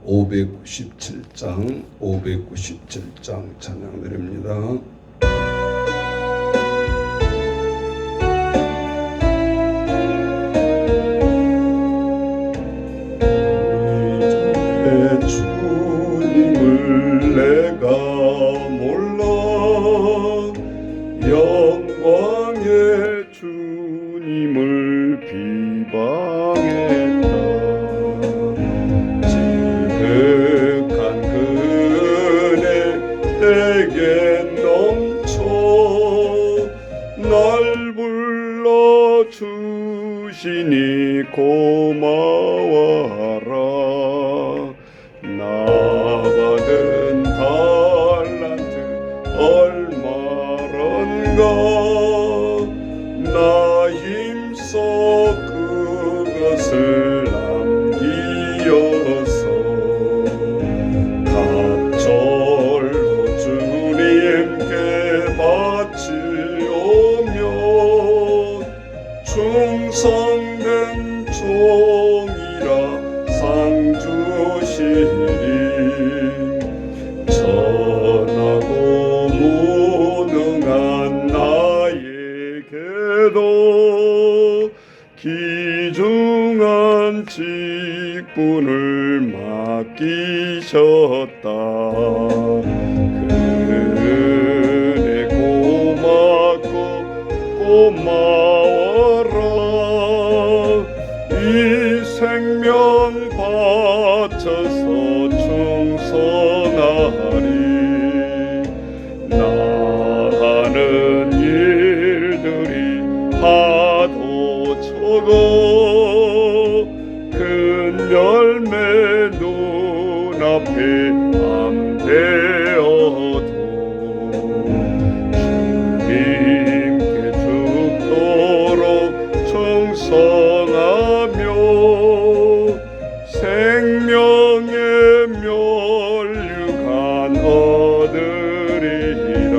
597장 찬양드립니다. 주님을 내가 몰라 영광의 주님을 비방했다. 지극한 그네 내게 넘쳐 날 불러주시니 고마워하라. 나 받은 달란트 얼마런가. 나 힘써 그것을 남기어서 갑절로 주님께 바치오며 충성된 종이라 상 주시리. 전하고 무능한 나에게도 귀중한 직분을 맡기셨다. 그래 고맙고 고마워라. 이 생명 바쳐서 충성하리. 나가는 일들이 하도 적어 큰 열매 눈앞에 안 되어도 주님께 죽도록 충성하며 생명의 면류관 얻으리라.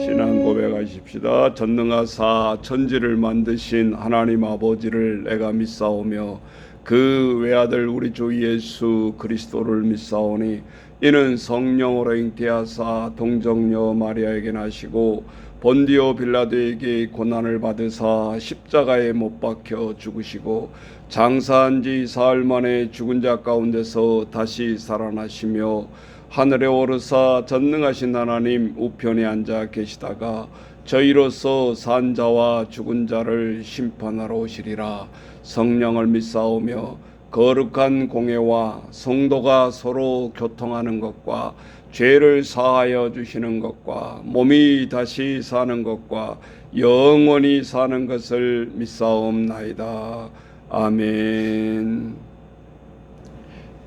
신앙 고백하십시다. 전능하사 천지를 만드신 하나님 아버지를 내가 믿사오며 그 외아들 우리 주 예수 그리스도를 믿사오니 이는 성령으로 잉태하사 동정녀 마리아에게 나시고 본디오 빌라도에게 고난을 받으사 십자가에 못 박혀 죽으시고 장사한 지 사흘 만에 죽은 자 가운데서 다시 살아나시며 하늘에 오르사 전능하신 하나님 우편에 앉아 계시다가 저희로서 산 자와 죽은 자를 심판하러 오시리라. 성령을 믿사오며 거룩한 공회와 성도가 서로 교통하는 것과 죄를 사하여 주시는 것과 몸이 다시 사는 것과 영원히 사는 것을 믿사옵나이다. 아멘.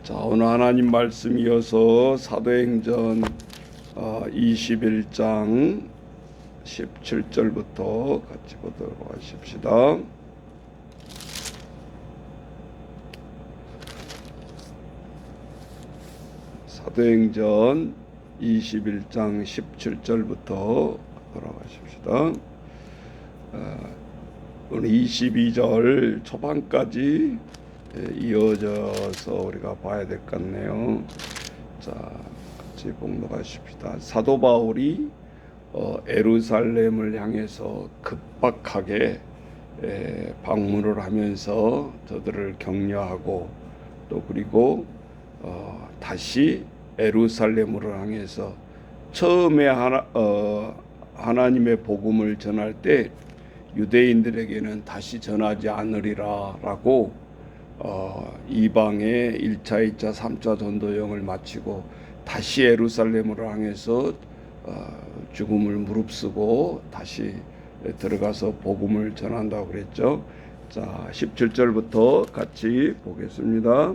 자, 오늘 하나님 말씀 이어서 사도행전 21장 17절부터 같이 보도록 하십시다. 사도행전 21장 17절부터 돌아가십시다. 오늘 22절 초반까지 이어져서 우리가 봐야 될 것 같네요. 자, 같이 봉독하십시다. 사도 바울이 예루살렘을 향해서 급박하게 방문을 하면서 저들을 격려하고 또 그리고 다시 예루살렘으로 향해서 처음에 하나님의 복음을 전할 때 유대인들에게는 다시 전하지 않으리라 라고 이방의 1차, 2차, 3차 전도여행을 마치고 다시 예루살렘으로 향해서 죽음을 무릅쓰고 다시 들어가서 복음을 전한다고 그랬죠. 자, 17절부터 같이 보겠습니다.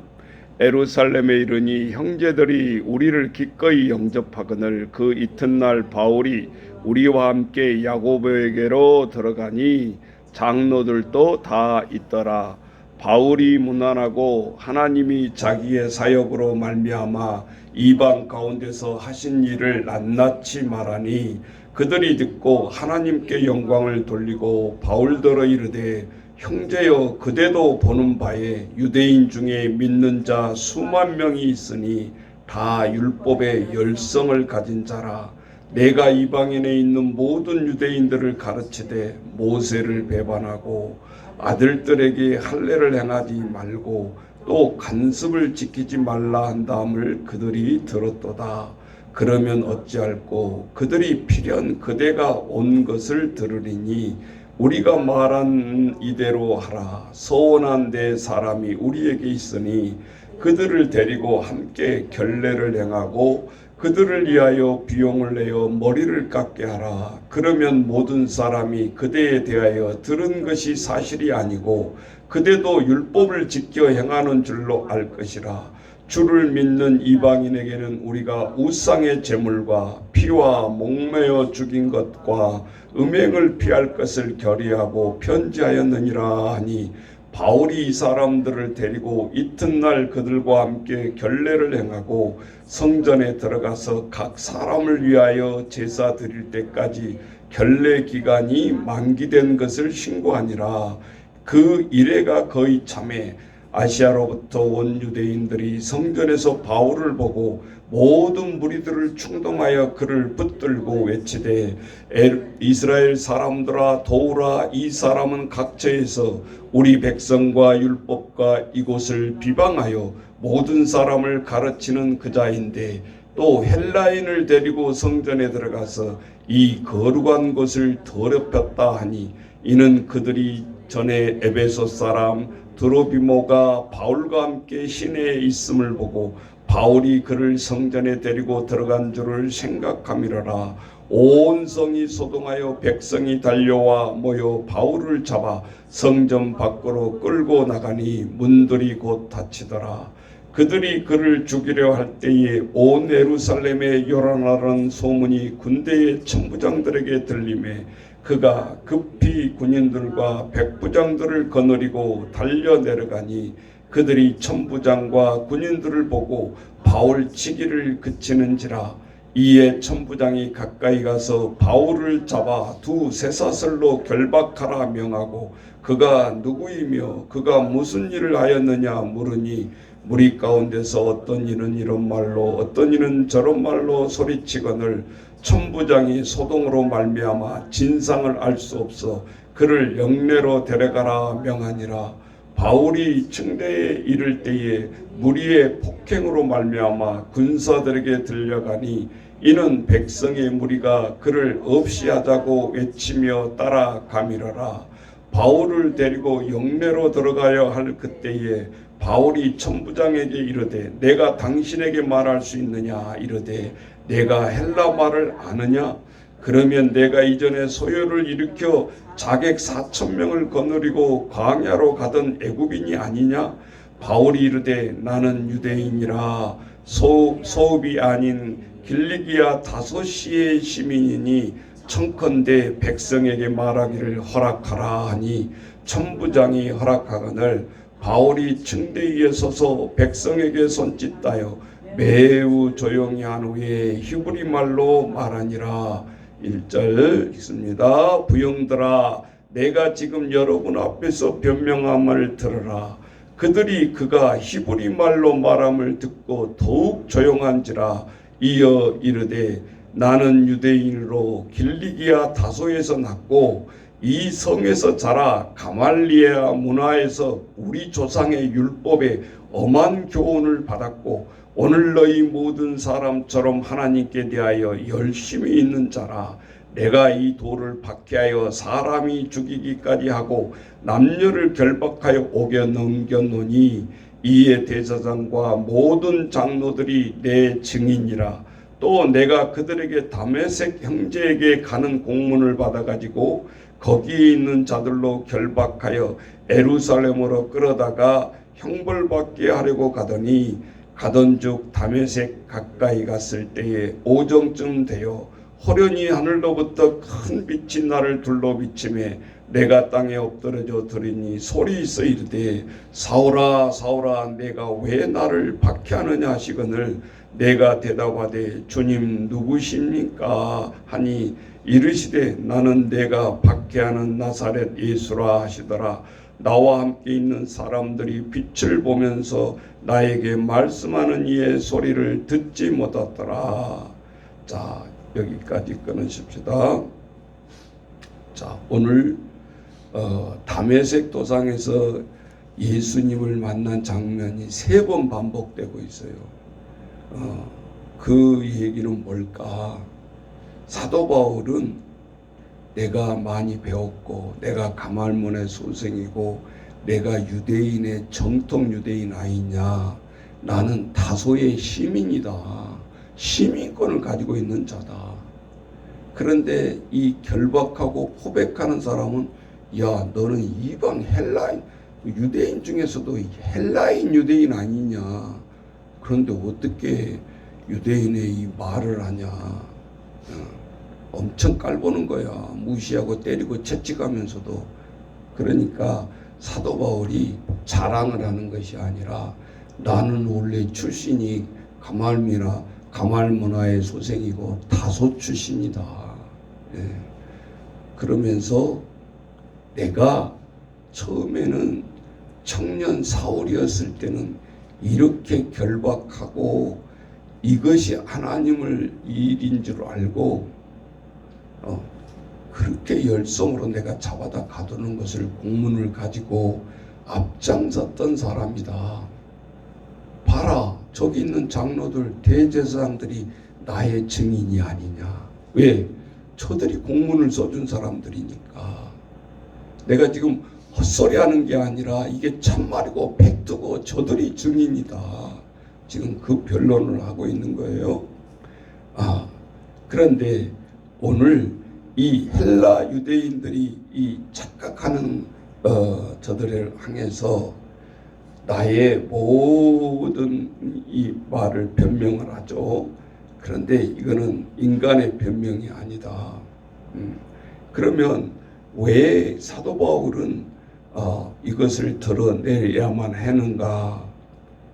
예루살렘에 이르니 형제들이 우리를 기꺼이 영접하거늘 그 이튿날 바울이 우리와 함께 야고보에게로 들어가니 장로들도 다 있더라. 바울이 문안하고 하나님이 자기의 사역으로 말미암아 이방 가운데서 하신 일을 낱낱이 말하니 그들이 듣고 하나님께 영광을 돌리고 바울더러 이르되 형제여 그대도 보는 바에 유대인 중에 믿는 자 수만 명이 있으니 다 율법의 열성을 가진 자라. 내가 이방인에 있는 모든 유대인들을 가르치되 모세를 배반하고 아들들에게 할례를 행하지 말고 또 간습을 지키지 말라 한다함을 그들이 들었도다. 그러면 어찌할꼬 그들이 필연 그대가 온 것을 들으리니 우리가 말한 이대로 하라. 서원한 내 사람이 우리에게 있으니 그들을 데리고 함께 결례를 행하고 그들을 위하여 비용을 내어 머리를 깎게 하라. 그러면 모든 사람이 그대에 대하여 들은 것이 사실이 아니고 그대도 율법을 지켜 행하는 줄로 알 것이라. 주를 믿는 이방인에게는 우리가 우상의 제물과 피와 목매어 죽인 것과 음행을 피할 것을 결의하고 편지하였느니라 하니 바울이 이 사람들을 데리고 이튿날 그들과 함께 결례를 행하고 성전에 들어가서 각 사람을 위하여 제사 드릴 때까지 결례 기간이 만기된 것을 신고하니라. 그 이래가 거의 참에 아시아로부터 온 유대인들이 성전에서 바울을 보고 모든 무리들을 충동하여 그를 붙들고 외치되 이스라엘 사람들아 도우라. 이 사람은 각처에서 우리 백성과 율법과 이곳을 비방하여 모든 사람을 가르치는 그자인데 또 헬라인을 데리고 성전에 들어가서 이 거룩한 곳을 더럽혔다 하니 이는 그들이 전에 에베소 사람 드로비모가 바울과 함께 시내에 있음을 보고 바울이 그를 성전에 데리고 들어간 줄을 생각함이라라. 온 성이 소동하여 백성이 달려와 모여 바울을 잡아 성전 밖으로 끌고 나가니 문들이 곧 닫히더라. 그들이 그를 죽이려 할 때에 온 예루살렘에 요란하는 소문이 군대의 천부장들에게 들리매 그가 급히 군인들과 백부장들을 거느리고 달려 내려가니 그들이 천부장과 군인들을 보고 바울 치기를 그치는지라. 이에 천부장이 가까이 가서 바울을 잡아 두 쇠사슬로 결박하라 명하고 그가 누구이며 그가 무슨 일을 하였느냐 물으니 무리 가운데서 어떤 이는 이런 말로 어떤 이는 저런 말로 소리치거늘 천부장이 소동으로 말미암아 진상을 알 수 없어 그를 영내로 데려가라 명하니라. 바울이 층대에 이를 때에 무리의 폭행으로 말미암아 군사들에게 들려가니 이는 백성의 무리가 그를 없이 하자고 외치며 따라가미러라. 바울을 데리고 영내로 들어가야 할 그때에 바울이 천부장에게 이르되 내가 당신에게 말할 수 있느냐 이르되 내가 헬라 말을 아느냐. 그러면 내가 이전에 소요를 일으켜 자객 4,000명을 거느리고 광야로 가던 애굽인이 아니냐. 바울이 이르되 나는 유대인이라 소읍이 아닌 길리기아 다소시의 시민이니 청컨대 백성에게 말하기를 허락하라 하니 천부장이 허락하거늘 바울이 층대 위에 서서 백성에게 손짓하여 매우 조용히 한 후에 히브리 말로 말하니라. 1절 읽습니다. 부형들아 내가 지금 여러분 앞에서 변명함을 들으라. 그들이 그가 히브리 말로 말함을 듣고 더욱 조용한지라. 이어 이르되 나는 유대인으로 길리기아 다소에서 났고 이 성에서 자라 가말리아 문화에서 우리 조상의 율법에 엄한 교훈을 받았고 오늘 너희 모든 사람처럼 하나님께 대하여 열심히 있는 자라. 내가 이 돌을 박해하여 사람이 죽이기까지 하고 남녀를 결박하여 옥에 넘겼노니 이에 대제사장과 모든 장로들이 내 증인이라. 또 내가 그들에게 다메섹 형제에게 가는 공문을 받아가지고 거기에 있는 자들로 결박하여 예루살렘으로 끌어다가 형벌받게 하려고 가더니 가던즉 다메섹 가까이 갔을 때에 오정쯤 되어 호련히 하늘로부터 큰 빛이 나를 둘러 비치매 내가 땅에 엎드러져 들으니 소리 있어 이르되 사울아 사울아 내가 왜 나를 박해하느냐 하시거늘 내가 대답하되 주님 누구십니까 하니 이르시되 나는 내가 박해하는 나사렛 예수라 하시더라. 나와 함께 있는 사람들이 빛을 보면서 나에게 말씀하는 이의 소리를 듣지 못하더라. 자, 여기까지 끊으십시다. 자, 오늘 다메섹 도상에서 예수님을 만난 장면이 3번 반복되고 있어요. 그 얘기는 뭘까? 사도 바울은 내가 많이 배웠고 내가 가말문의 소생이고 내가 유대인의 정통 유대인 아니냐, 나는 다소의 시민이다, 시민권을 가지고 있는 자다. 그런데 이 결박하고 포백하는 사람은 야, 너는 이방 헬라인 유대인 중에서도 헬라인 유대인 아니냐, 그런데 어떻게 유대인의 이 말을 하냐, 엄청 깔보는 거야. 무시하고 때리고 채찍하면서도. 그러니까 사도 바울이 자랑을 하는 것이 아니라 나는 원래 출신이 가말문화의 소생이고 다소 출신이다. 예. 그러면서 내가 처음에는 청년 사울이었을 때는 이렇게 결박하고 이것이 하나님을 일인 줄 알고 그렇게 열성으로 내가 잡아다 가두는 것을 공문을 가지고 앞장섰던 사람이다. 봐라, 저기 있는 장로들 대제사장들이 나의 증인이 아니냐. 왜? 저들이 공문을 써준 사람들이니까. 내가 지금 헛소리 하는 게 아니라 이게 참말이고 팩트고 저들이 증인이다. 지금 그 변론을 하고 있는 거예요. 그런데 오늘 이 헬라 유대인들이 이 착각하는 저들을 향해서 나의 모든 이 말을 변명을 하죠. 그런데 이거는 인간의 변명이 아니다. 그러면 왜 사도 바울은 이것을 드러내야만 하는가?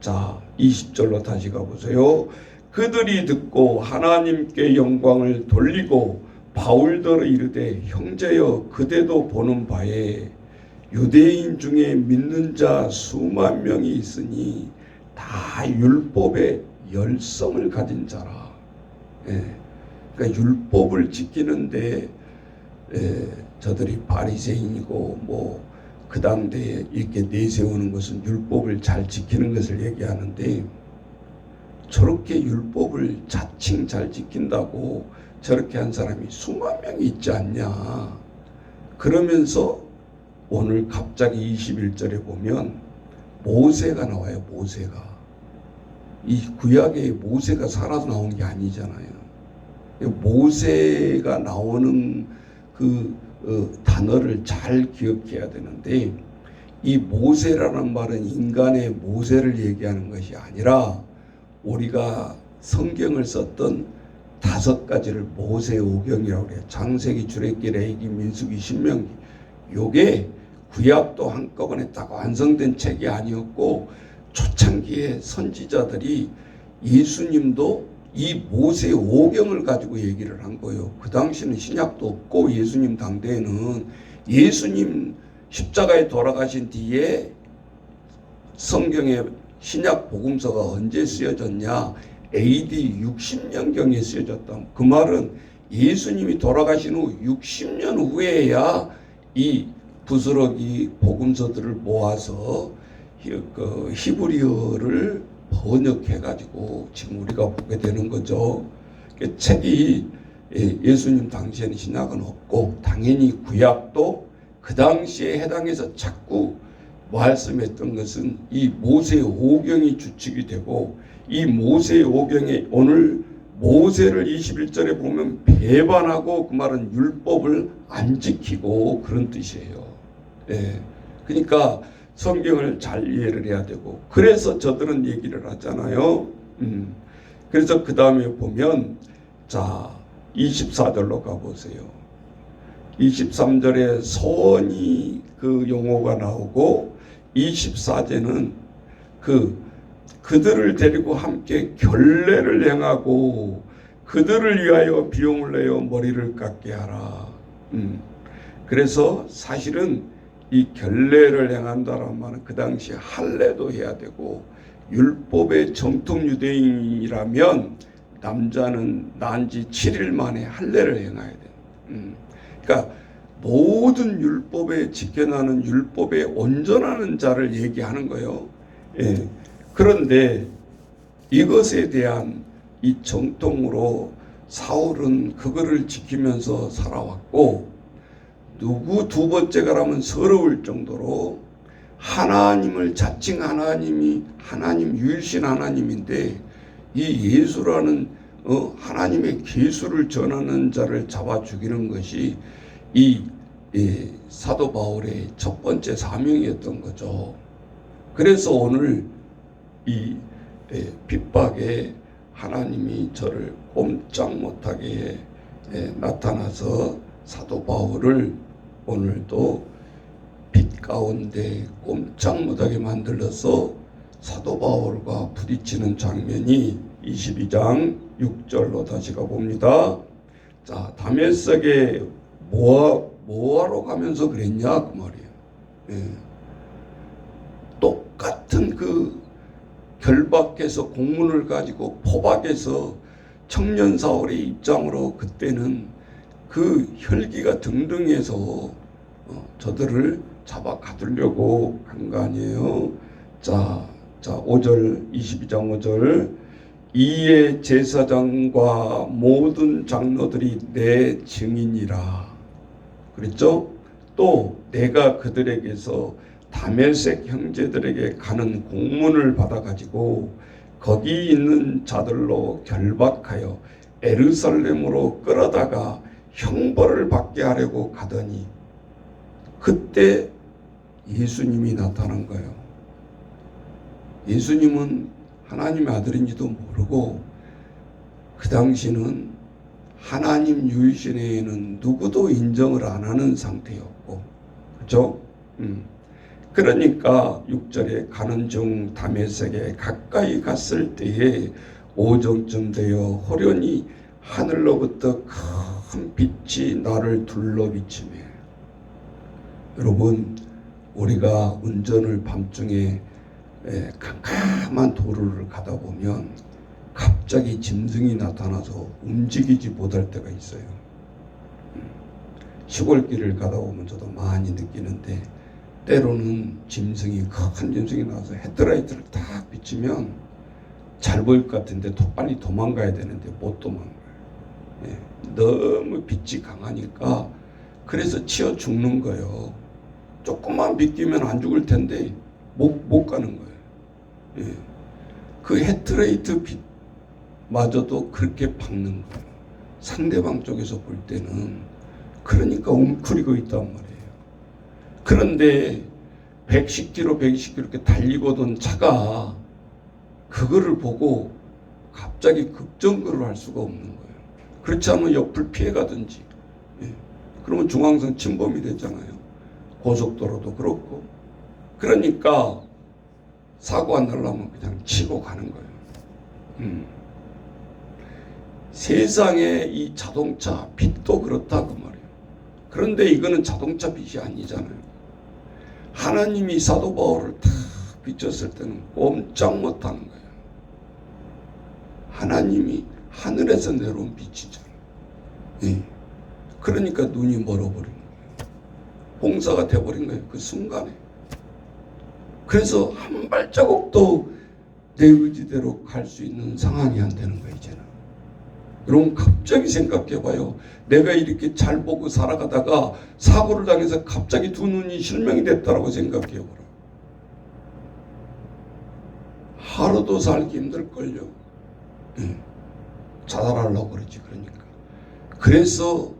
자, 20절로 다시 가보세요. 그들이 듣고 하나님께 영광을 돌리고 바울더러 이르되 형제여, 그대도 보는 바에 유대인 중에 믿는 자 수만 명이 있으니 다 율법의 열성을 가진 자라. 그러니까 율법을 지키는데 저들이 바리새인이고 그 당대에 이렇게 내세우는 것은 율법을 잘 지키는 것을 얘기하는데, 저렇게 율법을 자칭 잘 지킨다고 저렇게 한 사람이 수만 명이 있지 않냐. 그러면서 오늘 갑자기 21절에 보면 모세가 나와요. 모세가. 이 구약에 모세가 살아서 나온 게 아니잖아요. 모세가 나오는 그 단어를 잘 기억해야 되는데, 이 모세라는 말은 인간의 모세를 얘기하는 것이 아니라 우리가 성경을 썼던 5가지를 모세오경이라고 해요. 창세기, 출애굽기, 레위기, 민수기, 신명기. 요게 구약도 한꺼번에 딱 완성된 책이 아니었고, 초창기에 선지자들이 예수님도 이 모세오경을 가지고 얘기를 한 거예요. 그 당시는 신약도 없고 예수님 당대에는 예수님 십자가에 돌아가신 뒤에 성경의 신약 복음서가 언제 쓰여졌냐? AD 60년경에 쓰여졌다. 그 말은 예수님이 돌아가신 후 60년 후에야 이 부스러기 복음서들을 모아서 히브리어를 번역해가지고 지금 우리가 보게 되는 거죠. 책이 예수님 당시에는 신약은 없고 당연히 구약도 그 당시에 해당해서 자꾸 말씀했던 것은 이 모세오경이 주축이 되고, 이 모세오경에 오늘 모세를 21절에 보면 배반하고, 그 말은 율법을 안 지키고 그런 뜻이에요. 그러니까 성경을 잘 이해를 해야 되고, 그래서 저들은 얘기를 하잖아요. 그래서 그 다음에 보면 자 24절로 가보세요. 23절에 소원이 그 용어가 나오고, 24제는 그들을 데리고 함께 결례를 행하고 그들을 위하여 비용을 내어 머리를 깎게 하라. 그래서 사실은 이 결례를 행한다는 말은 그 당시 할례도 해야 되고 율법의 정통 유대인이라면 남자는 난 지 7일 만에 할례를 행해야 돼. 그러니까 모든 율법에 지켜나는 율법에 온전하는 자를 얘기하는 거예요. 예. 그런데 이것에 대한 이 정통으로 사울은 그거를 지키면서 살아왔고, 누구 두 번째가라면 서러울 정도로 하나님을 자칭 하나님이 하나님 유일신 하나님인데 이 예수라는 하나님의 계수를 전하는 자를 잡아 죽이는 것이 이 사도 바울의 첫 번째 사명이었던 거죠. 그래서 오늘 이 핍박에 하나님이 저를 꼼짝 못하게 나타나서 사도 바울을 오늘도 빛 가운데 꼼짝 못하게 만들어서 사도 바울과 부딪히는 장면이 22장 6절로 다시 가봅니다. 자, 다메섹에 뭐하러 가면서 그랬냐 그 말이에요. 예. 똑같은 그 결박해서 공문을 가지고 포박해서 청년 사울의 입장으로 그때는 그 혈기가 등등해서 저들을 잡아 가두려고 한 거 아니에요. 자 5절 22장 5절 이에 제사장과 모든 장로들이 내 증인이라 그랬죠. 또 내가 그들에게서 다메섹 형제들에게 가는 공문을 받아가지고 거기 있는 자들로 결박하여 예루살렘으로 끌어다가 형벌을 받게 하려고 가더니 그때 예수님이 나타난 거예요. 예수님은 하나님의 아들인지도 모르고 그 당시는 하나님 유일신에는 누구도 인정을 안 하는 상태였고, 그렇죠? 그러니까 6절에 가는 중 다메섹에 가까이 갔을 때에 오정쯤 되어 호련히 하늘로부터 큰 빛이 나를 둘러 비치며, 여러분 우리가 운전을 밤중에 캄캄한 도로를 가다 보면 갑자기 짐승이 나타나서 움직이지 못할 때가 있어요. 시골길을 가다 보면 저도 많이 느끼는데 때로는 짐승이 큰 짐승이 나와서 헤드라이트를 딱 비치면 잘 보일 것 같은데 더 빨리 도망가야 되는데 못 도망가요. 예, 너무 빛이 강하니까 그래서 치여 죽는 거예요. 조금만 비끼면 안 죽을 텐데 못 가는 거예요. 예, 그 헤드라이트 빛마저도 그렇게 박는 거예요. 상대방 쪽에서 볼 때는. 그러니까 웅크리고 있단 말이에요. 그런데 110km, 120km 이렇게 달리고 오던 차가 그거를 보고 갑자기 급정거를 할 수가 없는 거예요. 그렇지 않으면 옆을 피해가든지, 그러면 중앙선 침범이 되잖아요. 고속도로도 그렇고. 그러니까 사고 안 나려면 그냥 치고 가는 거예요. 세상에 이 자동차 빛도 그렇다 그 말이에요. 그런데 이거는 자동차 빛이 아니잖아요. 하나님이 사도 바울을 다 비쳤을 때는 꼼짝 못하는 거예요. 하나님이 하늘에서 내려온 빛이잖아요. 예. 그러니까 눈이 멀어버린 거예요. 봉사가 돼버린 거예요. 그 순간에. 그래서 한 발자국도 내 의지대로 갈 수 있는 상황이 안 되는 거예요, 이제는. 여러분 갑자기 생각해봐요. 내가 이렇게 잘 보고 살아가다가 사고를 당해서 갑자기 두 눈이 실명이 됐다라고 생각해보라. 하루도 살기 힘들걸요. 자살하려고 그러지. 그러니까. 그래서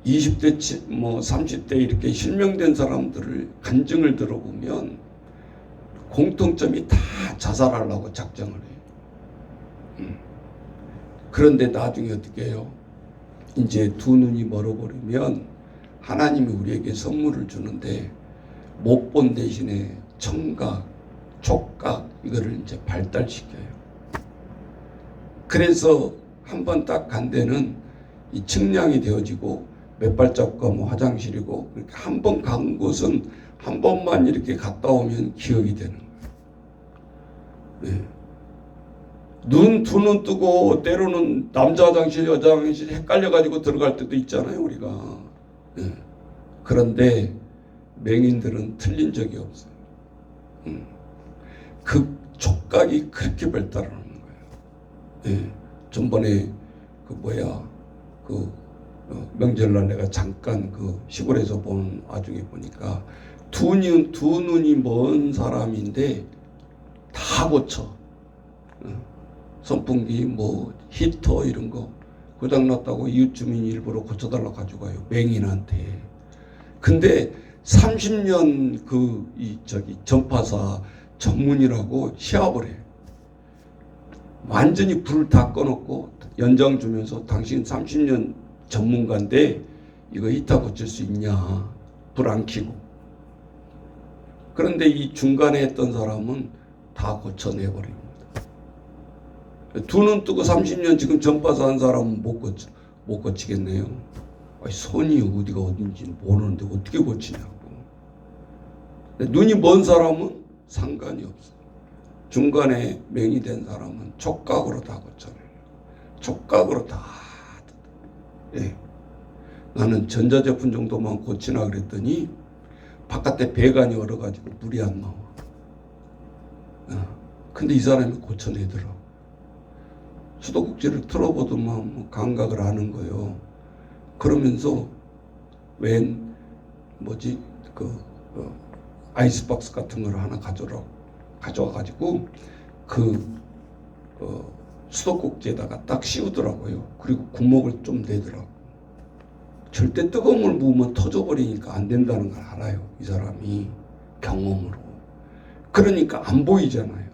20대, 30대 이렇게 실명된 사람들을 간증을 들어보면 공통점이 다 자살하려고 작정을 해요. 그런데 나중에 어떻게 해요? 이제 두 눈이 멀어버리면 하나님이 우리에게 선물을 주는데 못 본 대신에 청각, 촉각 이거를 이제 발달시켜요. 그래서 한번 딱 간 데는 이 측량이 되어지고 몇 발자국가 화장실이고 한 번 간 곳은 한 번만 이렇게 갔다 오면 기억이 되는 거예요. 예. 두 눈 뜨고 때로는 남자 화장실 여자 화장실 헷갈려가지고 들어갈 때도 있잖아요 우리가. 예. 그런데 맹인들은 틀린 적이 없어요. 그 촉각이 그렇게 발달하는 거예요. 예. 전번에 명절날 내가 잠깐 그 시골에서 본 와중에 보니까 두 눈이 먼 사람인데 다 고쳐. 선풍기 히터 이런 거 고장났다고 이웃 주민이 일부러 고쳐달라고 가져가요 맹인한테. 근데 30년 전파사 전문이라고 시합을 해. 완전히 불을 다 꺼놓고 연장 주면서 당신 30년 전문가인데 이거 히터 고칠 수 있냐, 불 안 켜고. 그런데 이 중간에 했던 사람은 다 고쳐내버립니다. 두 눈 뜨고 30년 지금 전파사 한 사람은 못 고치겠네요. 손이 어디가 어딘지 모르는데 어떻게 고치냐고. 눈이 먼 사람은 상관이 없어. 중간에 맹이 된 사람은 촉각으로 다 고쳐내요. 촉각으로 다. 예. 나는 전자제품 정도만 고치나 그랬더니 바깥에 배관이 얼어가지고 물이 안 나와. 근데 이 사람이 고쳐내더라고. 수도꼭지를 틀어보더만 감각을 아는 거예요. 그러면서 아이스박스 같은 걸 하나 가져와가지고 수도꼭지에다가 딱 씌우더라고요. 그리고 구멍을 좀 내더라고. 절대 뜨거운 물 부으면 터져버리니까 안 된다는 걸 알아요. 이 사람이 경험으로. 그러니까 안 보이잖아요.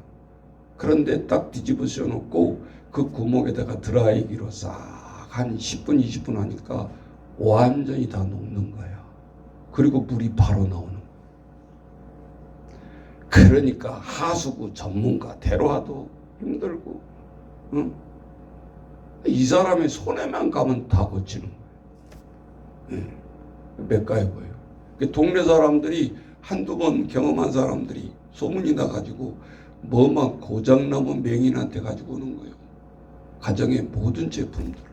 그런데 딱 뒤집어 씌워놓고 그 구멍에다가 드라이기로 싹 한 10분 20분 하니까 완전히 다 녹는 거야. 그리고 물이 바로 나오는 거야. 그러니까 하수구 전문가 대로하도 힘들고, 응? 이 사람의 손에만 가면 다 고치는 거예요. 맥가이버예요. 동네 사람들이 한두 번 경험한 사람들이 소문이 나가지고 뭐만 고장나면 맹인한테 가지고 오는 거예요. 가정의 모든 제품들을 다.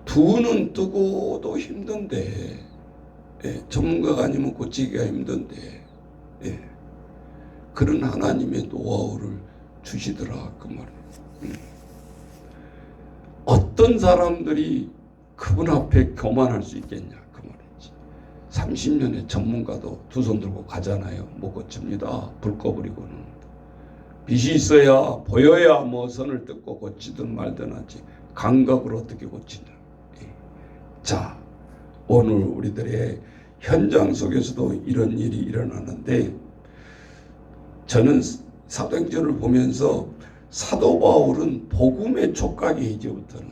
두 눈 뜨고도 힘든데, 전문가가 아니면 고치기가 힘든데, 그런 하나님의 노하우를 주시더라 그 말이에요. 어떤 사람들이 그분 앞에 교만할 수 있겠냐 그 말이지. 30년의 전문가도 두 손 들고 가잖아요. 못 고칩니다. 불 꺼버리고는. 빛이 있어야 보여야 선을 뜯고 고치든 말든 하지 감각으로 어떻게 고치냐. 자, 오늘 우리들의 현장 속에서도 이런 일이 일어나는데, 저는 사도행전을 보면서 사도 바울은 복음의 촉각이 이제부터는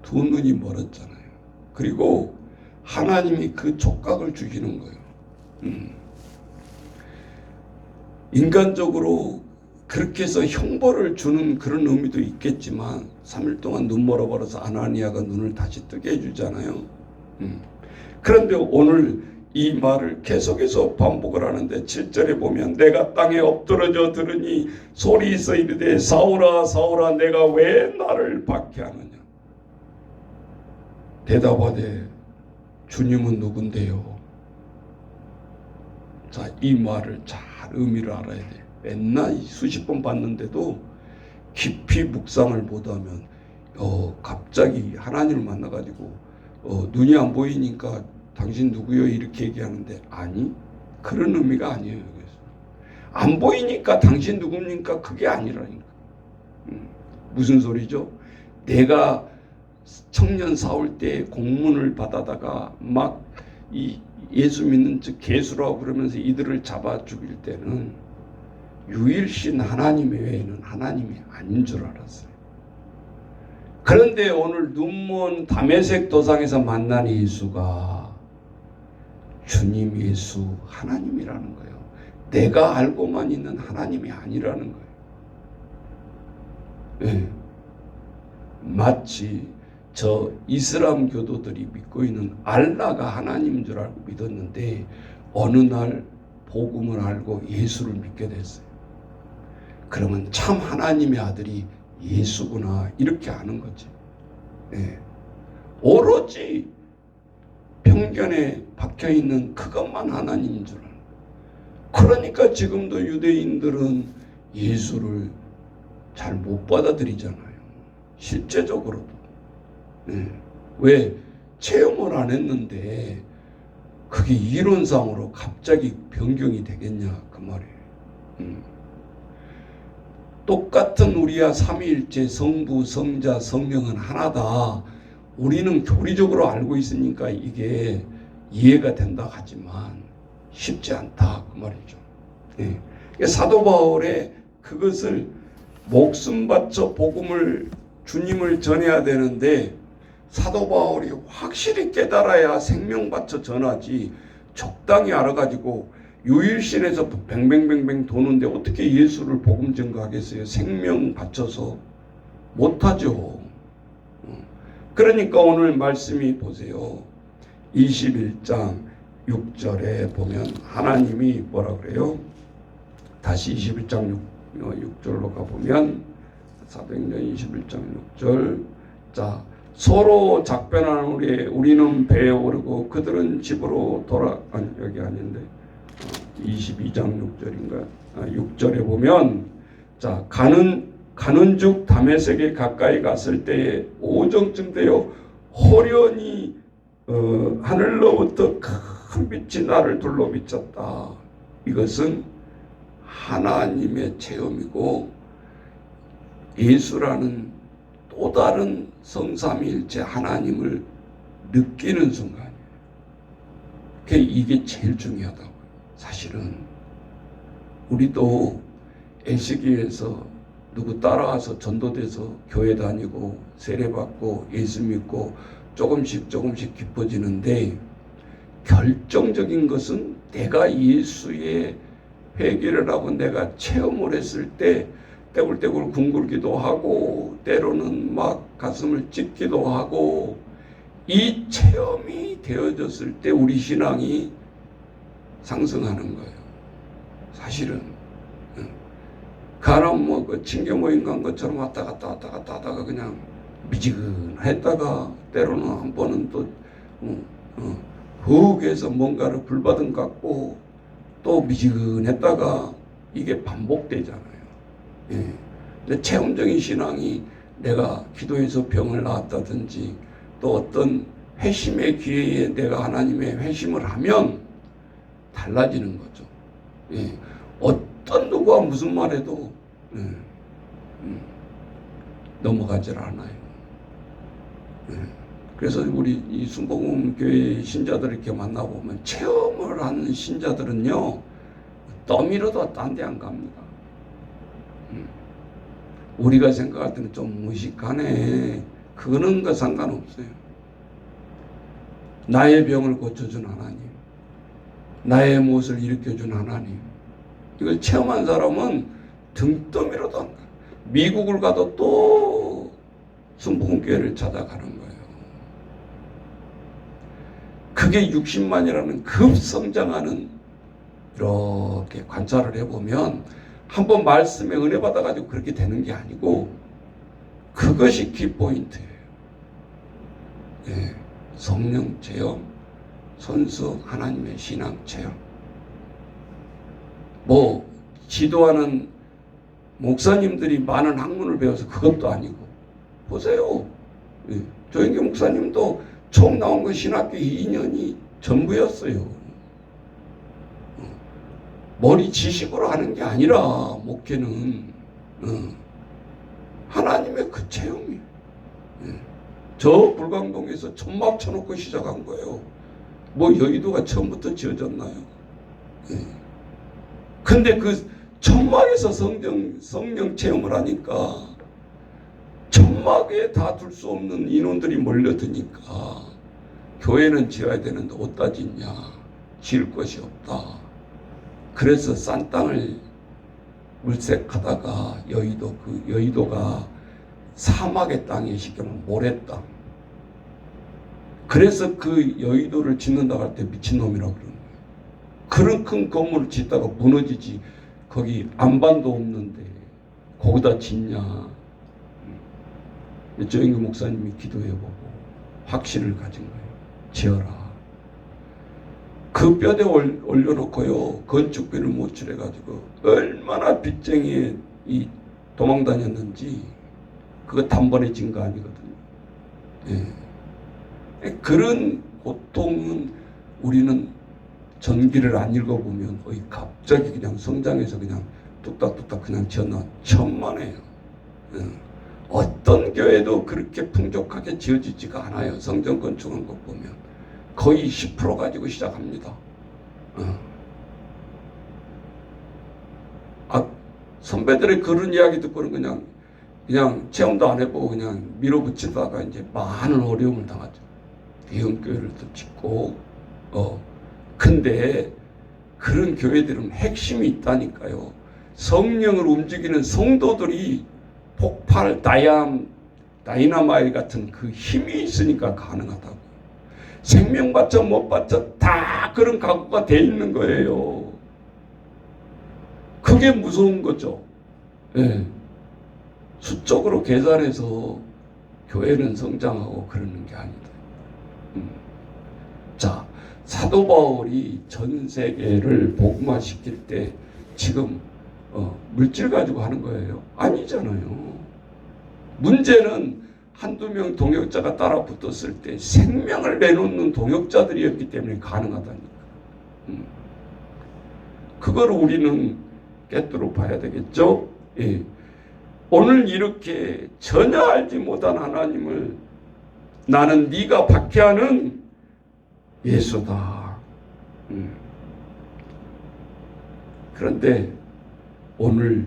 두 눈이 멀었잖아요. 그리고 하나님이 그 촉각을 주시는 거예요. 인간적으로 그렇게 해서 형벌을 주는 그런 의미도 있겠지만 3일 동안 눈 멀어버려서 아나니아가 눈을 다시 뜨게 해주잖아요. 그런데 오늘 이 말을 계속해서 반복을 하는데 7절에 보면 내가 땅에 엎드러져 들으니 소리 있어 이르되 사울아 사울아 내가 왜 나를 박해하느냐. 대답하되 주님은 누군데요. 자, 이 말을 잘 의미를 알아야 돼. 맨날 수십 번 봤는데도 깊이 묵상을 못하면 갑자기 하나님을 만나가지고 눈이 안 보이니까 당신 누구요? 이렇게 얘기하는데 아니 그런 의미가 아니에요. 여기서 안 보이니까 당신 누굽니까? 그게 아니라니까. 무슨 소리죠? 내가 청년 사올 때 공문을 받아다가 막 이 예수 믿는 즉 개수라고 그러면서 이들을 잡아 죽일 때는 유일신 하나님 외에는 하나님이 아닌 줄 알았어요. 그런데 오늘 눈먼 다메섹 도상에서 만난 예수가 주님 예수 하나님이라는 거예요. 내가 알고만 있는 하나님이 아니라는 거예요. 네. 마치 저 이슬람 교도들이 믿고 있는 알라가 하나님인 줄 알고 믿었는데 어느 날 복음을 알고 예수를 믿게 됐어요. 그러면 참 하나님의 아들이 예수구나 이렇게 아는 거지. 예. 오로지 편견에 박혀있는 그것만 하나님인 줄 알아요. 그러니까 지금도 유대인들은 예수를 잘 못 받아들이잖아요. 실제적으로도. 네. 왜? 체험을 안 했는데 그게 이론상으로 갑자기 변경이 되겠냐 그 말이에요. 똑같은 우리야 삼위일체 성부, 성자, 성령은 하나다. 우리는 교리적으로 알고 있으니까 이게 이해가 된다 하지만 쉽지 않다 그 말이죠. 네. 사도 바울의 그것을 목숨 바쳐 복음을 주님을 전해야 되는데 사도 바울이 확실히 깨달아야 생명 바쳐 전하지 적당히 알아가지고 유일신에서 뱅뱅뱅뱅 도는데 어떻게 예수를 복음 전가하겠어요? 생명 바쳐서 못하죠. 그러니까 오늘 말씀이 보세요. 21장 6절에 보면 하나님이 뭐라 그래요? 다시 21장 6절로 가보면 사도행전 21장 6절 자 서로 작별하는 우리는 배에 오르고 그들은 집으로 아니 여기 아닌데 22장 6절인가 6절에 보면 자 가는 중 다메섹에 가까이 갔을 때에 오정쯤 되어 호련히 하늘로부터 큰 빛이 나를 둘러 비쳤다. 이것은 하나님의 체험이고 예수라는 또 다른 성삼위일체 하나님을 느끼는 순간이에요. 이게 제일 중요하다고요. 사실은 우리도 에스기에서 누구 따라와서 전도돼서 교회 다니고 세례받고 예수 믿고 조금씩 깊어지는데 결정적인 것은 내가 예수의 회개를 하고 내가 체험을 했을 때 떼굴떼굴 굶굴기도 하고 때로는 막 가슴을 찢기도 하고 이 체험이 되어졌을 때 우리 신앙이 상승하는 거예요. 사실은 가람 그 친교 모임 간 것처럼 왔다 갔다 하다가 그냥 미지근했다가 때로는 한 번은 또 훅해서 뭔가를 불받은 것 같고 또 미지근했다가 이게 반복되잖아요. 예. 근데 체험적인 신앙이 내가 기도해서 병을 나았다든지 또 어떤 회심의 기회에 내가 하나님의 회심을 하면 달라지는 거죠. 예. 어떤 누구가 무슨 말해도 넘어가질 않아요. 예. 그래서 우리 이 순복음 교회 신자들 이렇게 만나보면 체험을 하는 신자들은요 떠밀어도 딴 데 안 갑니다. 우리가 생각할 때는 좀 무식하네. 그거는 그 상관없어요. 나의 병을 고쳐준 하나님, 나의 무엇을 일으켜준 하나님, 이걸 체험한 사람은 등 떠밀어도 안 가. 미국을 가도 또 순복음교회를 찾아가는 거예요. 그게 60만이라는 급성장하는 이렇게 관찰을 해보면 한번 말씀에 은혜 받아가지고 그렇게 되는 게 아니고 그것이 키포인트예요. 예, 성령 체험, 선수 하나님의 신앙 체험. 뭐 지도하는 목사님들이 많은 학문을 배워서 그것도 아니고 보세요. 예, 조영기 목사님도 처음 나온 거 신학교 2년이 전부였어요. 머리 지식으로 하는 게 아니라 목회는 하나님의 그 체험이에요. 저 불광동에서 천막 쳐놓고 시작한 거예요. 뭐 여의도가 처음부터 지어졌나요? 근데 그 천막에서 성령 체험을 하니까 천막에 다 둘 수 없는 인원들이 몰려드니까 교회는 지어야 되는데 어디다 짓냐? 지을 것이 없다. 그래서 싼 땅을 물색하다가 여의도가 사막의 땅이 시키면 모래땅. 그래서 그 여의도를 짓는다고 할 때 미친놈이라고 그러는 거예요. 그런 큰 건물을 짓다가 무너지지. 거기 안반도 없는데 거기다 짓냐. 조영규 목사님이 기도해보고 확신을 가진 거예요. 지어라. 그 뼈대 올려놓고요. 건축비를 모출해가지고 얼마나 빚쟁이에 이 도망 다녔는지 그거 단번에 진 거 아니거든요. 예. 그런 고통은 우리는 전기를 안 읽어보면 거의 갑자기 그냥 성장해서 그냥 뚝딱뚝딱 그냥 지어놔 천만에요. 예. 어떤 교회도 그렇게 풍족하게 지어지지가 않아요. 성전 건축한 것 보면 거의 10% 가지고 시작합니다. 선배들의 그런 이야기 듣고는 그냥 체험도 안 해보고 그냥 밀어붙이다가 이제 많은 어려움을 당하죠. 대형 교회를 또 짓고, 근데 그런 교회들은 핵심이 있다니까요. 성령을 움직이는 성도들이 폭발, 다이나마이트 같은 그 힘이 있으니까 가능하다고. 생명 받자 못 받자 다 그런 각오가 돼 있는 거예요. 그게 무서운 거죠. 예. 수적으로 계산해서 교회는 성장하고 그러는 게 아니다. 자, 사도 바울이 전 세계를 복음화시킬 때 지금 물질 가지고 하는 거예요? 아니잖아요. 문제는 한두 명 동역자가 따라 붙었을 때 생명을 내놓는 동역자들이었기 때문에 가능하다니까. 그걸 우리는 깨뜨려 봐야 되겠죠? 예. 오늘 이렇게 전혀 알지 못한 하나님을 나는 네가 박해하는 예수다. 그런데 오늘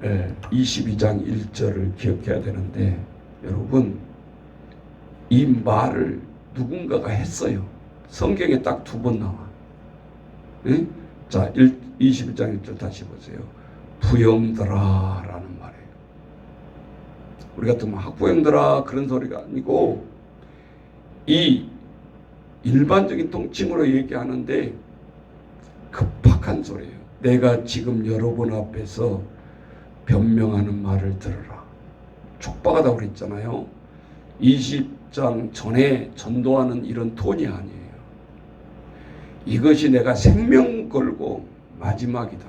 22장 1절을 기억해야 되는데 여러분 이 말을 누군가가 했어요. 성경에 딱 2번 나와. 네? 자 22장 1절 다시 보세요. 부형들아 라는 말이에요. 우리 같으면 학부형들아 그런 소리가 아니고 이 일반적인 통칭으로 얘기하는데 급박한 소리예요. 내가 지금 여러분 앞에서 변명하는 말을 들으라. 촉박하다고 그랬잖아요. 20장 전에 전도하는 이런 톤이 아니에요. 이것이 내가 생명 걸고 마지막이다.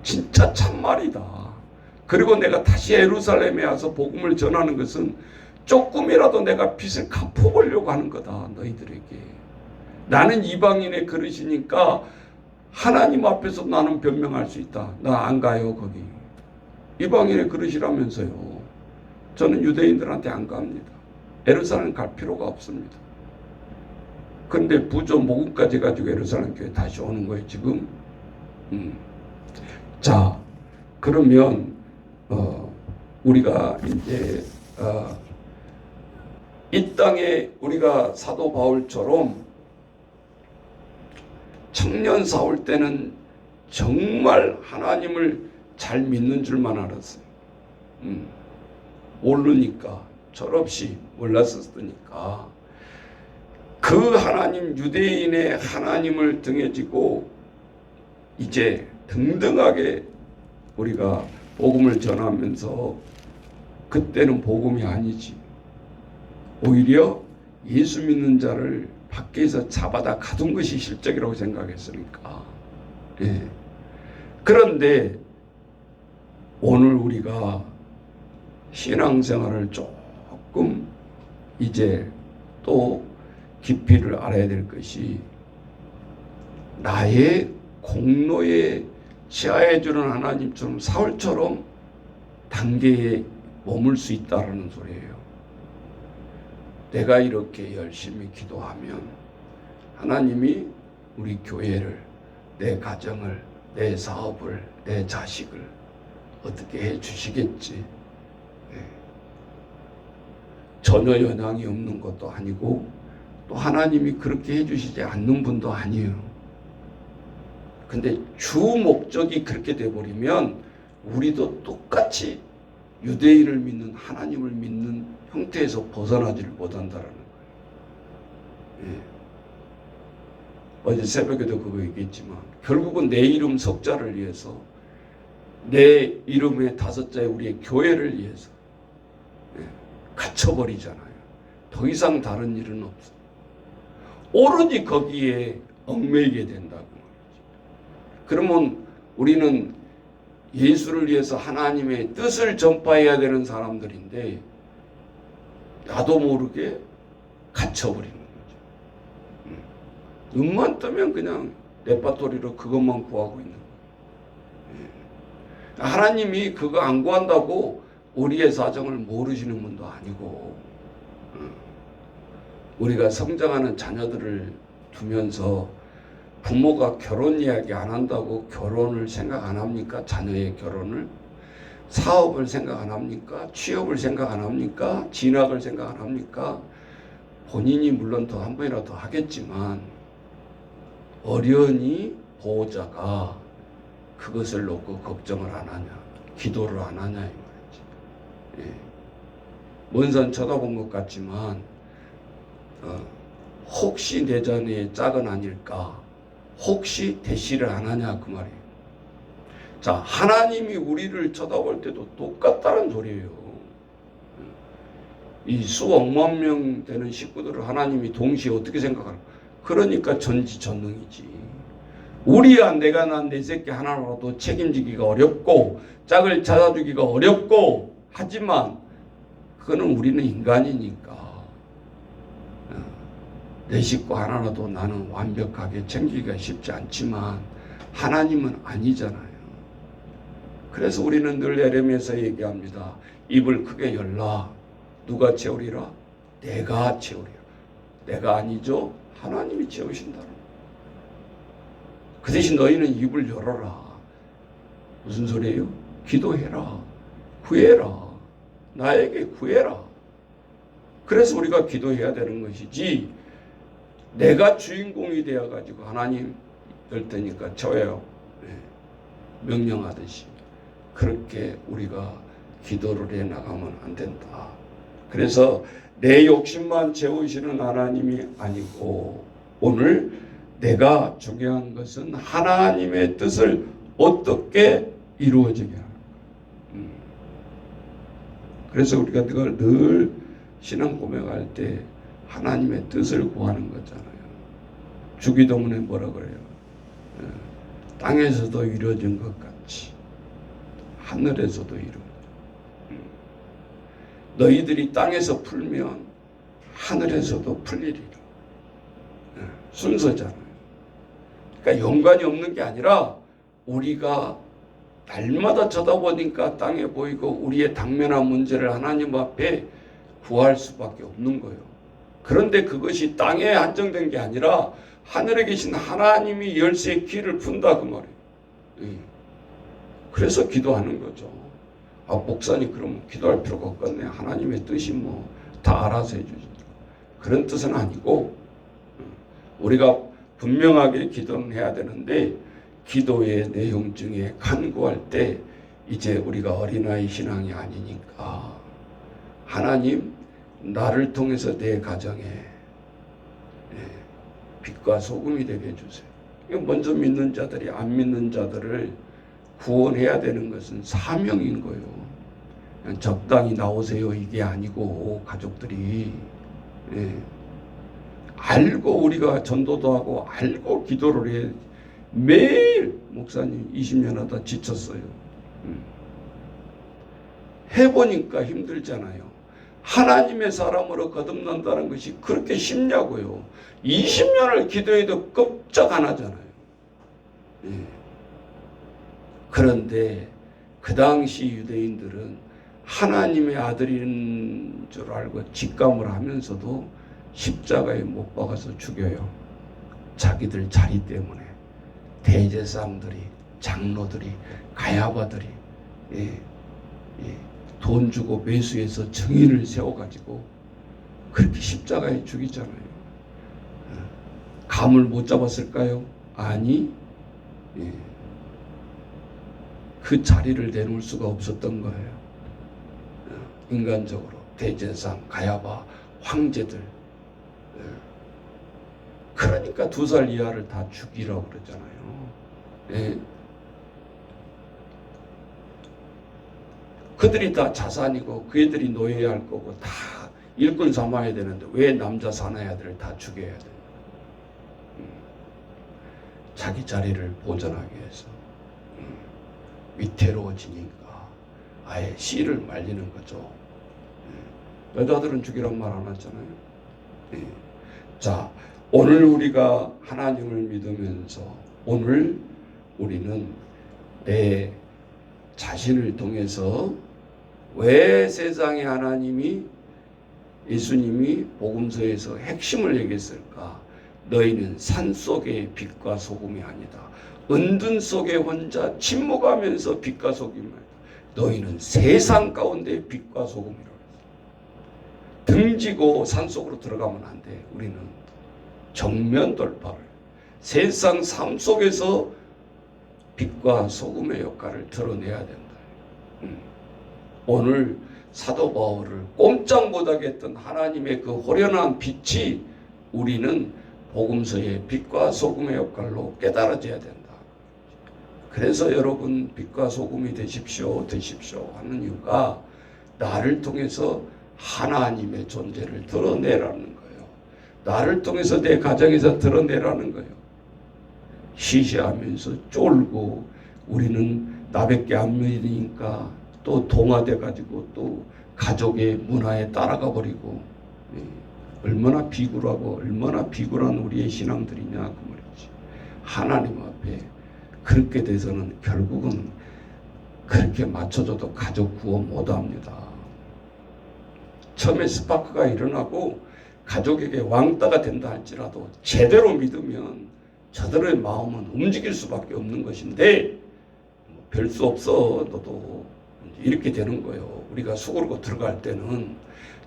진짜 참말이다. 그리고 내가 다시 예루살렘에 와서 복음을 전하는 것은 조금이라도 내가 빚을 갚아보려고 하는 거다. 너희들에게. 나는 이방인의 그릇이니까 하나님 앞에서 나는 변명할 수 있다. 나 안 가요 거기. 이방인의 그릇이라면서요. 저는 유대인들한테 안 갑니다. 예루살렘 갈 필요가 없습니다. 근데 부조 모금까지 가지고 예루살렘 교회 다시 오는 거예요 지금. 자 그러면 우리가 이제 이 땅에 우리가 사도 바울처럼 청년 사울 때는 정말 하나님을 잘 믿는 줄만 알았어요. 모르니까 철없이 몰랐었으니까 그 하나님 유대인의 하나님을 등에 지고 이제 등등하게 우리가 복음을 전하면서 그때는 복음이 아니지. 오히려 예수 믿는 자를 밖에서 잡아다 가둔 것이 실적이라고 생각했으니까. 예. 그런데 오늘 우리가 신앙생활을 조금 이제 또 깊이를 알아야 될 것이 나의 공로에 지하해주는 하나님처럼 사울처럼 단계에 머물 수 있다는 소리예요. 내가 이렇게 열심히 기도하면 하나님이 우리 교회를, 내 가정을, 내 사업을, 내 자식을 어떻게 해주시겠지. 네. 전혀 영향이 없는 것도 아니고 또 하나님이 그렇게 해주시지 않는 분도 아니에요. 근데 주 목적이 그렇게 돼버리면 우리도 똑같이 유대인을 믿는 하나님을 믿는 형태에서 벗어나지를 못한다라는 거예요. 예. 어제 새벽에도 그거 얘기했지만 결국은 내 이름 석자를 위해서 내 이름의 5자의 우리의 교회를 위해서 갇혀버리잖아요. 더 이상 다른 일은 없어. 오로지 거기에 얽매이게 된다고 말이죠. 그러면 우리는 예수를 위해서 하나님의 뜻을 전파해야 되는 사람들인데 나도 모르게 갇혀버리는 거죠. 눈만 뜨면 그냥 레파토리로 그것만 구하고 있는 거예요. 하나님이 그거 안 구한다고 우리의 사정을 모르시는 분도 아니고, 우리가 성장하는 자녀들을 두면서 부모가 결혼 이야기 안 한다고 결혼을 생각 안 합니까? 자녀의 결혼을? 사업을 생각 안 합니까? 취업을 생각 안 합니까? 진학을 생각 안 합니까? 본인이 물론 더 한 번이라도 하겠지만 어련히 보호자가 그것을 놓고 걱정을 안 하냐, 기도를 안 하냐 이 말이지. 예. 먼 산 쳐다본 것 같지만 혹시 내 자녀의 짝은 아닐까, 혹시 대시를 안 하냐 그 말이에요. 자, 하나님이 우리를 쳐다볼 때도 똑같다는 소리예요. 이 수억만 명 되는 식구들을 하나님이 동시에 어떻게 생각하나? 그러니까 전지전능이지. 우리야 내가 난 내 새끼 하나라도 책임지기가 어렵고 짝을 찾아주기가 어렵고 하지만 그거는 우리는 인간이니까 내 식구 하나라도 나는 완벽하게 챙기기가 쉽지 않지만 하나님은 아니잖아요. 그래서 우리는 늘 에레미야에서 얘기합니다. 입을 크게 열라. 누가 채우리라? 내가 채우리라. 내가 아니죠? 하나님이 채우신다. 그 대신 너희는 입을 열어라. 무슨 소리예요? 기도해라. 구해라. 나에게 구해라. 그래서 우리가 기도해야 되는 것이지, 내가 주인공이 되어가지고 하나님 열 테니까 저예요. 명령하듯이 그렇게 우리가 기도를 해 나가면 안 된다. 그래서 내 욕심만 채우시는 하나님이 아니고 오늘 내가 중요한 것은 하나님의 뜻을 어떻게 이루어지게 하는 거야. 그래서 우리가 그걸 늘 신앙 고백할 때 하나님의 뜻을 구하는 거잖아요. 주기도문에 뭐라 그래요? 땅에서도 이루어진 것 같이 하늘에서도 이루어져. 너희들이 땅에서 풀면 하늘에서도 풀리리라. 순서잖아요. 그러니까 연관이 없는 게 아니라 우리가 날마다 쳐다보니까 땅에 보이고 우리의 당면한 문제를 하나님 앞에 구할 수밖에 없는 거예요. 그런데 그것이 땅에 한정된 게 아니라 하늘에 계신 하나님이 열쇠의 키를 푼다 그 말이에요. 그래서 기도하는 거죠. 아, 목사님 그러면 기도할 필요가 없겠네. 하나님의 뜻이 뭐 다 알아서 해주시니까. 그런 뜻은 아니고 우리가 분명하게 기도는 해야 되는데 기도의 내용 중에 간구할 때 이제 우리가 어린아이 신앙이 아니니까 하나님 나를 통해서 내 가정에 빛과 소금이 되게 해주세요. 먼저 믿는 자들이 안 믿는 자들을 구원해야 되는 것은 사명인 거예요. 그냥 적당히 나오세요 이게 아니고 가족들이 알고 우리가 전도도 하고 알고 기도를 해. 매일 목사님 20년 하다 지쳤어요. 해보니까 힘들잖아요. 하나님의 사람으로 거듭난다는 것이 그렇게 쉽냐고요. 20년을 기도해도 꼼짝 안 하잖아요. 그런데 그 당시 유대인들은 하나님의 아들인 줄 알고 직감을 하면서도 십자가에 못 박아서 죽여요. 자기들 자리 때문에. 대제사장들이, 장로들이, 가야바들이 돈 주고 매수해서 증인을 세워가지고 그렇게 십자가에 죽이잖아요. 감을 못 잡았을까요? 아니, 그 자리를 내놓을 수가 없었던 거예요. 인간적으로 대제사장, 가야바, 황제들. 그러니까 2살 이하를 다 죽이라고 그러잖아요. 예. 그들이 다 자산이고 그 애들이 노예해야 할 거고 다 일꾼 삼아야 되는데 왜 남자 사나이 아들을 다 죽여야 돼? 자기 자리를 보존하기 위해서. 위태로워지니까 아예 씨를 말리는 거죠. 여자들은 죽이란 말 안 하잖아요. 자, 오늘 우리가 하나님을 믿으면서 오늘 우리는 내 자신을 통해서 왜 세상에 하나님이 예수님이 복음서에서 핵심을 얘기했을까? 너희는 산 속의 빛과 소금이 아니다. 은둔 속에 혼자 침묵하면서 빛과 소금이다. 너희는 세상 가운데 빛과 소금이라고 했어요. 등지고 산 속으로 들어가면 안 돼. 우리는 정면 돌파를 세상 삶 속에서 빛과 소금의 역할을 드러내야 된다. 오늘 사도 바울을 꼼짝 못하게 했던 하나님의 그 호련한 빛이 우리는 복음서의 빛과 소금의 역할로 깨달아져야 된다. 그래서 여러분 빛과 소금이 되십시오 하는 이유가 나를 통해서 하나님의 존재를 드러내라는 거예요. 나를 통해서 내 가정에서 드러내라는 거예요. 시시하면서 쫄고 우리는 나밖에 안 믿으니까 또 동화돼 가지고 또 가족의 문화에 따라가 버리고 얼마나 비굴하고 얼마나 비굴한 우리의 신앙들이냐 그 말이지. 하나님 앞에 그렇게 돼서는 결국은 그렇게 맞춰줘도 가족 구원 못합니다. 처음에 스파크가 일어나고 가족에게 왕따가 된다 할지라도 제대로 믿으면 저들의 마음은 움직일 수밖에 없는 것인데 별 수 없어 너도 이렇게 되는 거예요. 우리가 수고르고 들어갈 때는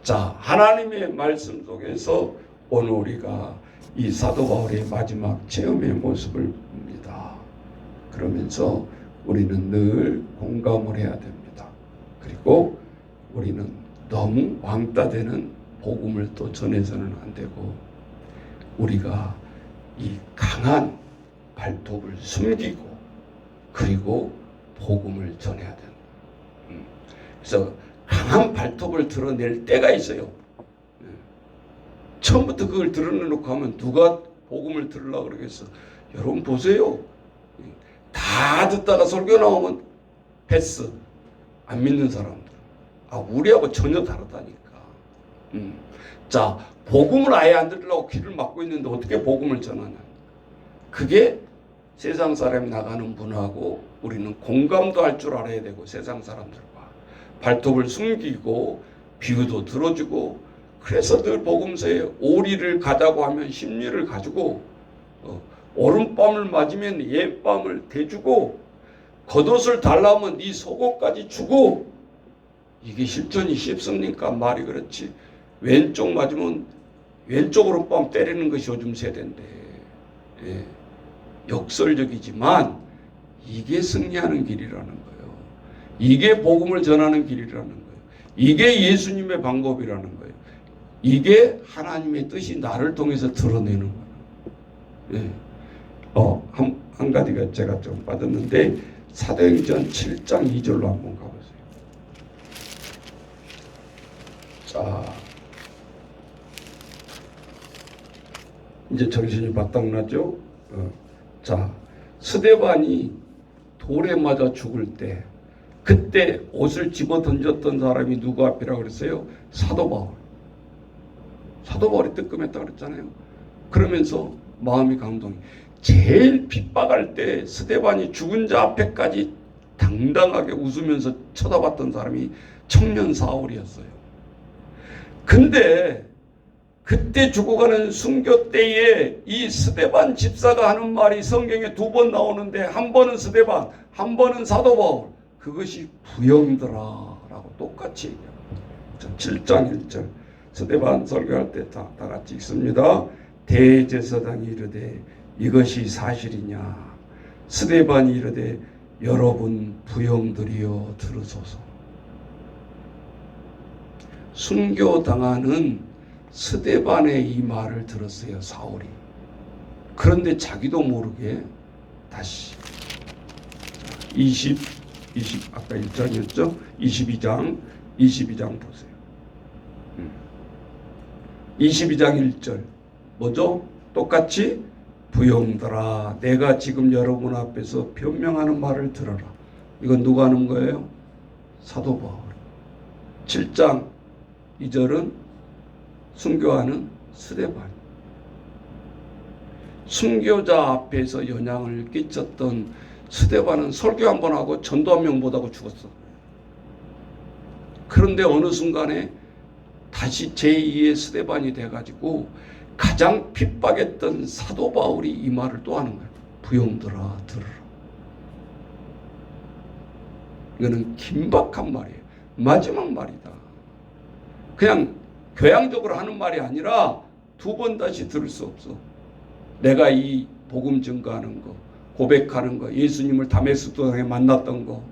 자 하나님의 말씀 속에서 오늘 우리가 이 사도 바울의 마지막 체험의 모습을 봅니다. 그러면서 우리는 늘 공감을 해야 됩니다. 그리고 우리는 너무 왕따되는 복음을 또 전해서는 안 되고 우리가 이 강한 발톱을 숨기고 그리고 복음을 전해야 된다. 그래서 강한 발톱을 드러낼 때가 있어요. 처음부터 그걸 드러내놓고 하면 누가 복음을 들으려고 그러겠어. 여러분 보세요. 다 듣다가 설교 나오면 패스. 안 믿는 사람들. 아 우리하고 전혀 다르다니까. 자 복음을 아예 안 들으려고 귀를 막고 있는데 어떻게 복음을 전하냐. 그게 세상 사람이 나가는 분하고 우리는 공감도 할 줄 알아야 되고 세상 사람들과 발톱을 숨기고 비유도 들어주고 그래서 늘 복음서에 오리를 가자고 하면 심리를 가지고 오른밤을 맞으면 옛밤을 대주고 겉옷을 달라면 네 속옷까지 주고 이게 실천이 쉽습니까? 말이 그렇지. 왼쪽 맞으면 왼쪽 오른밤 때리는 것이 요즘 세대인데 예. 역설적이지만 이게 승리하는 길이라는 거예요. 이게 복음을 전하는 길이라는 거예요. 이게 예수님의 방법이라는 거예요. 이게 하나님의 뜻이 나를 통해서 드러내는 거예요. 예. 한 가지가 제가 좀 빠졌는데 사도행전 7장 2절로 한번 가보세요. 자, 이제 정신이 바닥 나죠? 자, 스데반이 돌에 맞아 죽을 때 그때 옷을 집어 던졌던 사람이 누구 앞이라고 그랬어요? 사도 바울. 사도 바울이 뜨끔했다 그랬잖아요. 그러면서 마음이 감동이. 제일 핍박할 때 스데반이 죽은 자 앞에까지 당당하게 웃으면서 쳐다봤던 사람이 청년 사울이었어요. 근데 그때 죽어가는 순교 때에 이 스데반 집사가 하는 말이 성경에 2번 나오는데 한 번은 스데반, 한 번은 사도 바울. 그것이 부영들아 라고 똑같이 얘기합니다. 7장 1절 스데반 설교할 때 다 같이 읽습니다. 대제사장이 이르되 이것이 사실이냐. 스데반이 이르되 여러분 부영들이여 들으소서. 순교당하는 스데반의 이 말을 들었어요, 사울이. 그런데 자기도 모르게 다시 20 아까 1장이었죠? 22장 보세요. 22장 1절 뭐죠? 똑같이 부형들아 내가 지금 여러분 앞에서 변명하는 말을 들어라. 이건 누가 하는 거예요? 사도 바울. 7장 2절은 순교하는 스데반. 순교자 앞에서 영향을 끼쳤던 스데반은 설교 한 번 하고 전도 한 명 못하고 죽었어. 그런데 어느 순간에 다시 제2의 스데반이 돼가지고 가장 핍박했던 사도 바울이 이 말을 또 하는 거예요. 부형들아 들으라. 이거는 긴박한 말이에요. 마지막 말이다. 그냥 교양적으로 하는 말이 아니라 두 번 다시 들을 수 없어. 내가 이 복음 증거하는 거, 고백하는 거, 예수님을 다메스크에 만났던 거,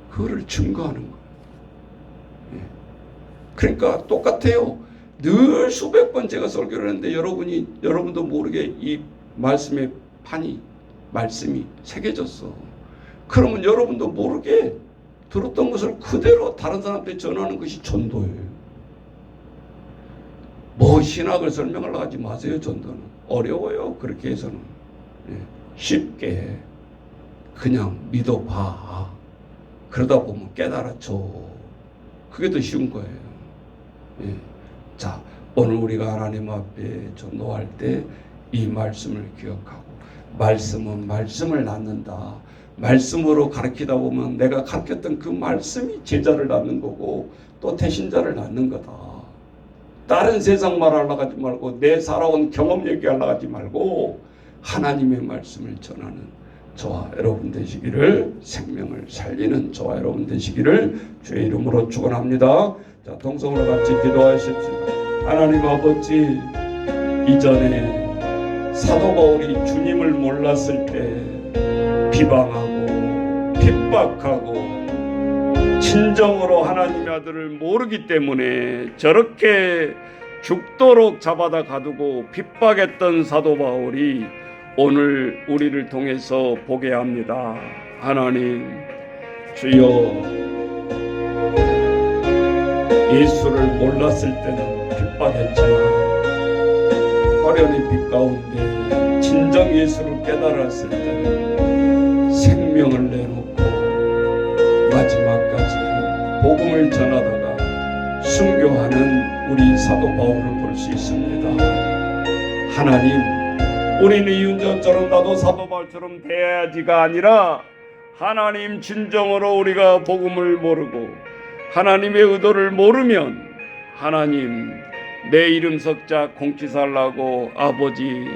그거를 증거하는 거. 그러니까 똑같아요. 늘 수백 번 제가 설교를 했는데 여러분도 모르게 이 말씀의 말씀이 새겨졌어. 그러면 여러분도 모르게 들었던 것을 그대로 다른 사람한테 전하는 것이 전도예요. 뭐 신학을 설명하려고 하지 마세요. 전도는 어려워요. 그렇게 해서는 쉽게 그냥 믿어봐. 그러다 보면 깨달아져. 그게 더 쉬운 거예요. 자, 오늘 우리가 하나님 앞에 전도할 때 이 말씀을 기억하고, 말씀은 말씀을 낳는다. 말씀으로 가르치다 보면 내가 가르쳤던 그 말씀이 제자를 낳는 거고 또 대신자를 낳는 거다. 다른 세상 말하려고 하지 말고 내 살아온 경험 얘기하려고 하지 말고 하나님의 말씀을 전하는 저와 여러분 되시기를, 생명을 살리는 저와 여러분 되시기를 주의 이름으로 축원합니다. 자, 동성으로 같이 기도하십시다. 하나님 아버지, 이전에 사도 바울이 주님을 몰랐을 때 비방하고 핍박하고 진정으로 하나님의 아들을 모르기 때문에 저렇게 죽도록 잡아다 가두고 핍박했던 사도 바울이 오늘 우리를 통해서 보게 합니다. 하나님, 주여, 예수를 몰랐을 때는 핍박했지만 화려한 빛 가운데 진정 예수를 깨달았을 때는 생명을 내놓고 마지막까지 복음을 전하다가 순교하는 우리 사도 바울을 볼 수 있습니다. 하나님, 우리는 이윤전처럼 나도 사도 바울처럼 돼야지가 아니라 하나님, 진정으로 우리가 복음을 모르고 하나님의 의도를 모르면 하나님, 내 이름 석자 공치살라고 아버지,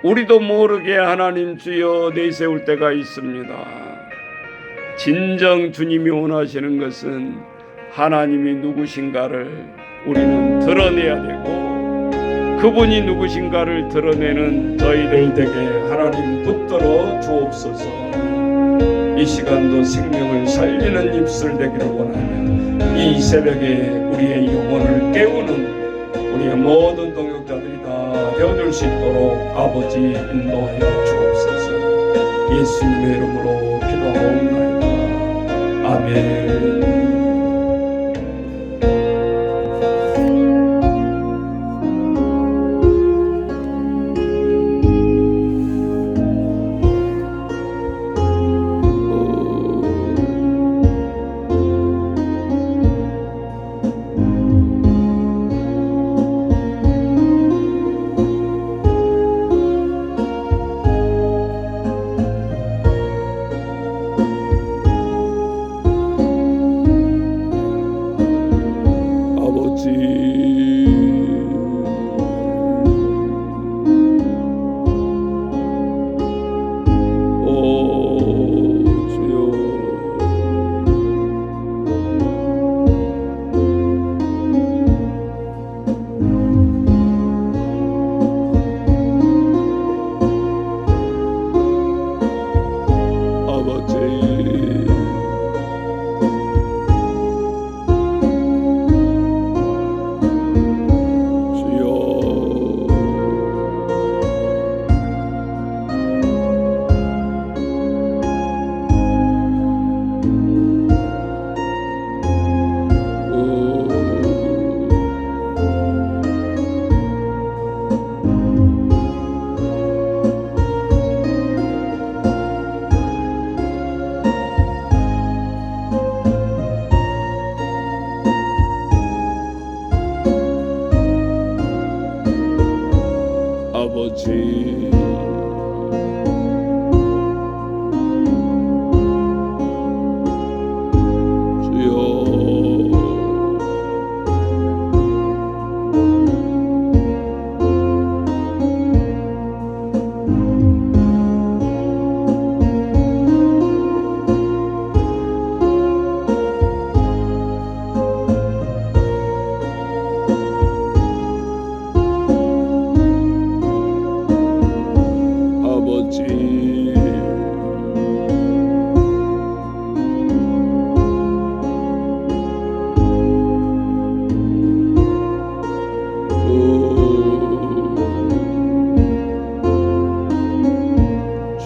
우리도 모르게 하나님 주여 내세울 때가 있습니다. 진정 주님이 원하시는 것은 하나님이 누구신가를 우리는 드러내야 되고, 그분이 누구신가를 드러내는 저희들 되게 하나님 붙들어 주옵소서. 이 시간도 생명을 살리는 입술 되기를 원하며 이 새벽에 우리의 영혼을 깨우는 우리의 모든 동역자들이 다 되어줄 수 있도록 아버지 인도하여 주옵소서. 예수님의 이름으로 기도하옵나이다. 아멘.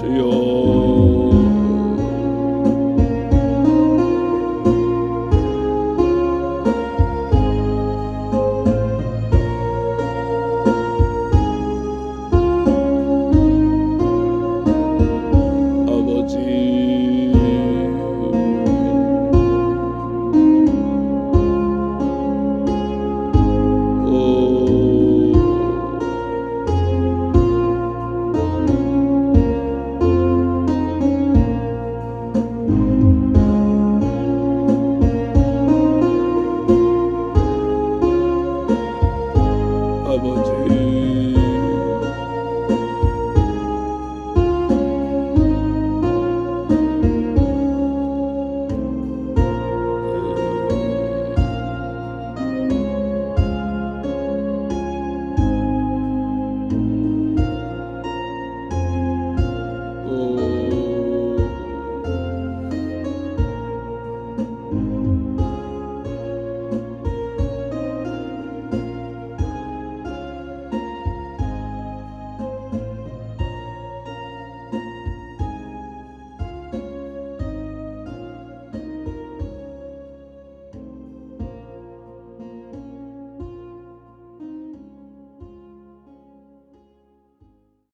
주여